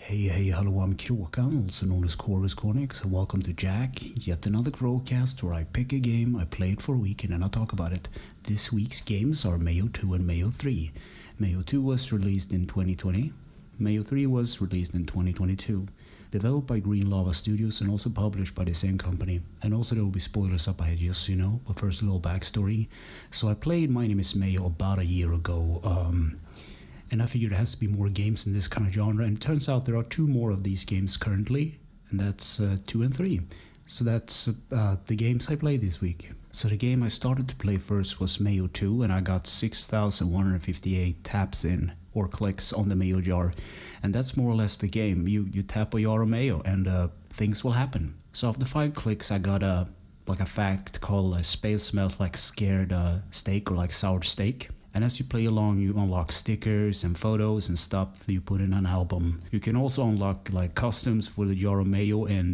Hey, hello, I'm Kråkan, also known as Corvus Cornix, and welcome to Yacc, yet another Kråkast where I pick a game, I play it for a week, and then I talk about it. This week's games are Mayo 2 and Mayo 3. Mayo 2 was released in 2020, Mayo 3 was released in 2022. Developed by Green Lava Studios and also published by the same company. And also there will be spoilers up ahead, just so you know, but first a little backstory. So I played My Name is Mayo about a year ago, and I figured there has to be more games in this kind of genre, and it turns out there are two more of these games currently, and that's 2 and 3. So that's the games I played this week. So the game I started to play first was Mayo 2, and I got 6,158 taps in, or clicks on the Mayo jar, and that's more or less the game. You tap a jar of Mayo, and things will happen. So after 5 clicks, I got a fact called "Space smells like scared steak" or like sour steak. And as you play along, you unlock stickers and photos and stuff that you put in an album. You can also unlock like customs for the jar of Mayo, and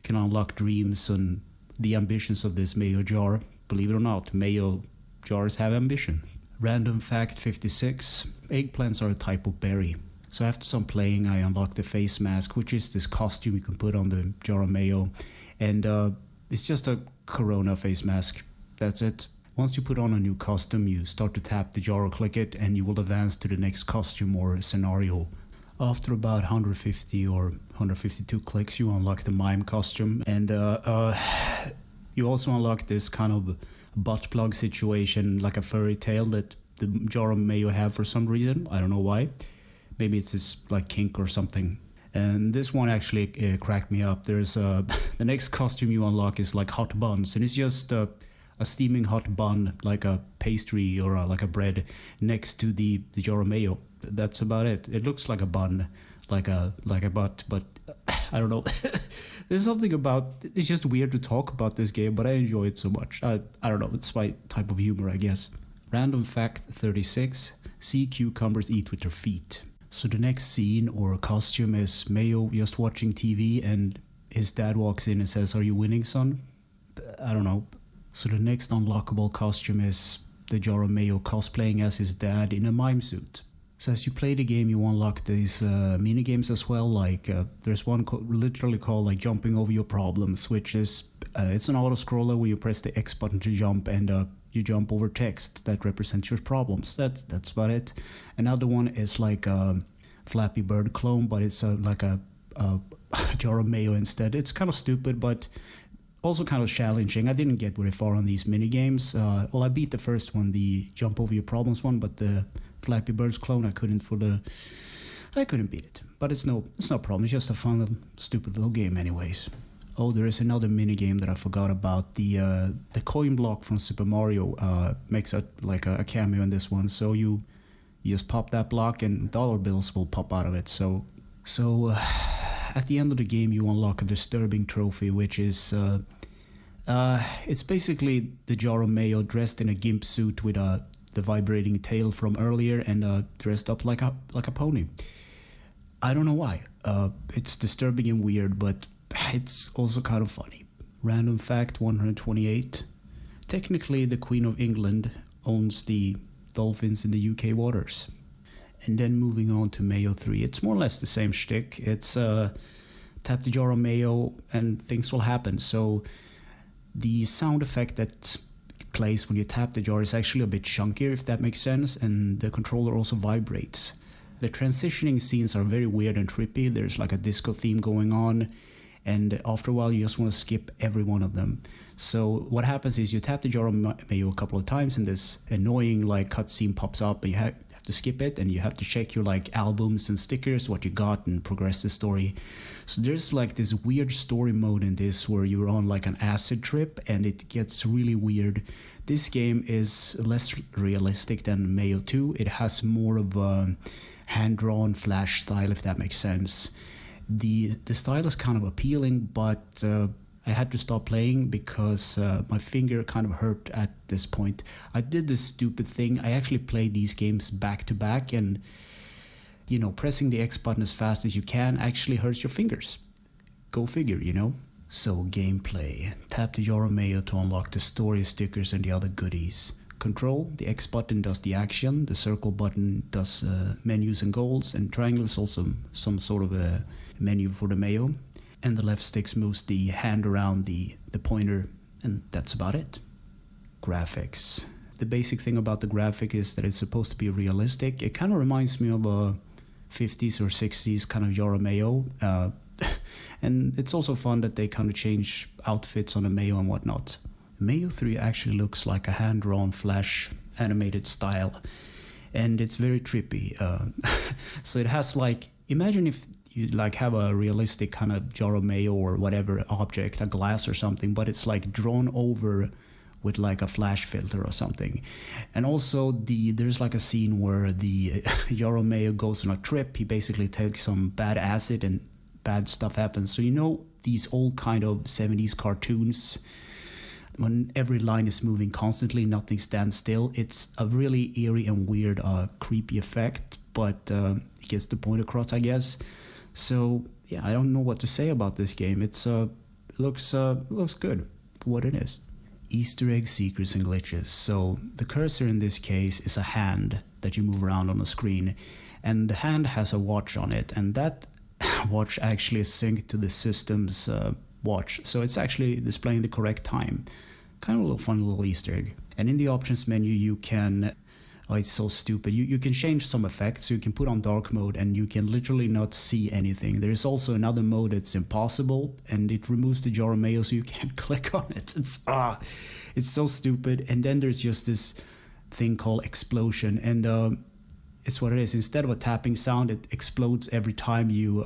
can unlock dreams and the ambitions of this Mayo jar. Believe it or not, Mayo jars have ambition. Random fact 56. Eggplants are a type of berry. So after some playing, I unlocked the face mask, which is this costume you can put on the jar of Mayo. And it's just a Corona face mask. That's it. Once you put on a new costume, you start to tap the jar or click it, and you will advance to the next costume or scenario. After about 150 or 152 clicks, you unlock the mime costume, and you also unlock this kind of butt plug situation, like a furry tail that the jar of Mayo have for some reason. I don't know why. Maybe it's this like kink or something. And this one actually cracked me up. There's the next costume you unlock is like hot buns, and it's just a steaming hot bun, like a pastry or like a bread, next to the jar of Mayo. That's about it. It looks like a bun, like a butt, but I don't know. There's something about it's just weird to talk about this game, but I enjoy it so much. I don't know. It's my type of humor, I guess. Random fact 36: sea cucumbers eat with their feet. So the next scene or costume is Mayo just watching TV, and his dad walks in and says, "Are you winning, son?" I don't know. So the next unlockable costume is the jar of Mayo cosplaying as his dad in a mime suit. So as you play the game, you unlock these mini games as well. Like there's one literally called like jumping over your problems, which is it's an auto scroller where you press the X button to jump, and you jump over text that represents your problems. That's about it. Another one is like a Flappy Bird clone, but it's like a jar of Mayo instead. It's kind of stupid, but also kind of challenging. I didn't get very far on these mini games. I beat the first one, the jump over your problems one, but the Flappy Birds clone I couldn't beat it. But it's no problem. It's just a fun little stupid little game anyways. Oh, there is another mini game that I forgot about. The coin block from Super Mario makes a cameo in this one. So you just pop that block and dollar bills will pop out of it. So at the end of the game, you unlock a disturbing trophy, which is it's basically the jar of Mayo dressed in a gimp suit with the vibrating tail from earlier, and dressed up like a pony. I don't know why. It's disturbing and weird, but it's also kind of funny. Random fact 128. Technically, the Queen of England owns the dolphins in the UK waters. And then moving on to Mayo 3, it's more or less the same shtick. It's tap the jar of Mayo and things will happen. So the sound effect that plays when you tap the jar is actually a bit chunkier, if that makes sense, and the controller also vibrates. The transitioning scenes are very weird and trippy. There's like a disco theme going on, and after a while you just want to skip every one of them. So what happens is you tap the jar of Mayo a couple of times, and this annoying like cutscene pops up, and you have to skip it, and you have to check your like albums and stickers, what you got, and progress the story. So there's like this weird story mode in this where you're on like an acid trip, and it gets really weird. This game is less realistic than Mayo 2. It has more of a hand-drawn flash style, if that makes sense. The style is kind of appealing, but I had to stop playing because my finger kind of hurt at this point. I did this stupid thing. I actually played these games back to back, and pressing the X button as fast as you can actually hurts your fingers. Go figure. So gameplay. Tap the jar of Mayo to unlock the story stickers and the other goodies. control. The X button does the action, the circle button does menus and goals, and triangle is also some sort of a menu for the Mayo. And the left stick moves the hand around the pointer, and that's about it. Graphics. The basic thing about the graphic is that it's supposed to be realistic. It kind of reminds me of a 50s or 60s kind of Yara Mayo. And it's also fun that they kind of change outfits on the Mayo and whatnot. Mayo 3 actually looks like a hand-drawn flash animated style, and it's very trippy. So it has like, imagine if you like have a realistic kind of jar of mayo or whatever object, a glass or something, but it's like drawn over with like a flash filter or something. And also there's like a scene where the jar of mayo goes on a trip. He basically takes some bad acid and bad stuff happens. So you know these old kind of 70s cartoons, when every line is moving constantly, nothing stands still. It's a really eerie and weird, creepy effect, but it gets the point across, I guess. So yeah, I don't know what to say about this game. It looks good for what it is. Easter egg, secrets, and glitches. So the cursor in this case is a hand that you move around on the screen, and the hand has a watch on it, and that watch actually is synced to the system's watch, so it's actually displaying the correct time. Kind of a little fun little Easter egg. And in the options menu you can, oh it's so stupid, you can change some effects. So you can put on dark mode and you can literally not see anything. There is also another mode that's impossible, and it removes the jar of mayo so you can't click on it. It's so stupid. And then there's just this thing called explosion, and it's what it is. Instead of a tapping sound, it explodes every time you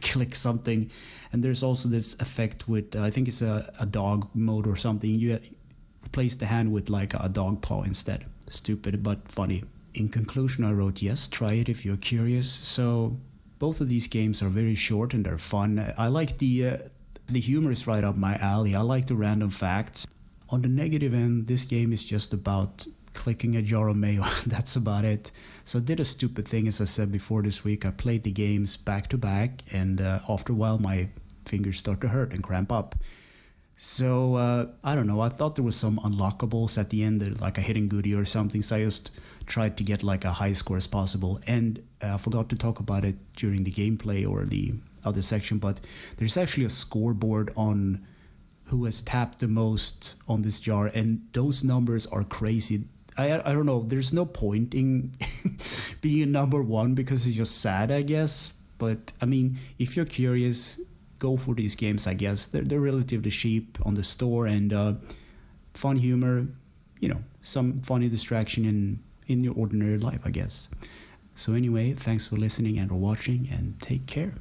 click something. And there's also this effect with, I think it's a dog mode or something. You replace the hand with like a dog paw instead. Stupid, but funny. In conclusion, I wrote, yes, try it if you're curious. So both of these games are very short and they're fun. I like the humor is right up my alley. I like the random facts. On the negative end, this game is just about clicking a jar of mayo. That's about it. So I did a stupid thing, as I said before this week. I played the games back to back, and after a while my fingers start to hurt and cramp up. So I don't know, I thought there was some unlockables at the end, like a hidden goodie or something, so I just tried to get like a high score as possible. And I forgot to talk about it during the gameplay or the other section, but there's actually a scoreboard on who has tapped the most on this jar, and those numbers are crazy. I don't know, there's no point in being number one because it's just sad, I guess. But I mean, if you're curious, go for these games, I guess. They're relatively cheap on the store, and fun humor, some funny distraction in your ordinary life, I guess. So anyway, thanks for listening and for watching, and take care.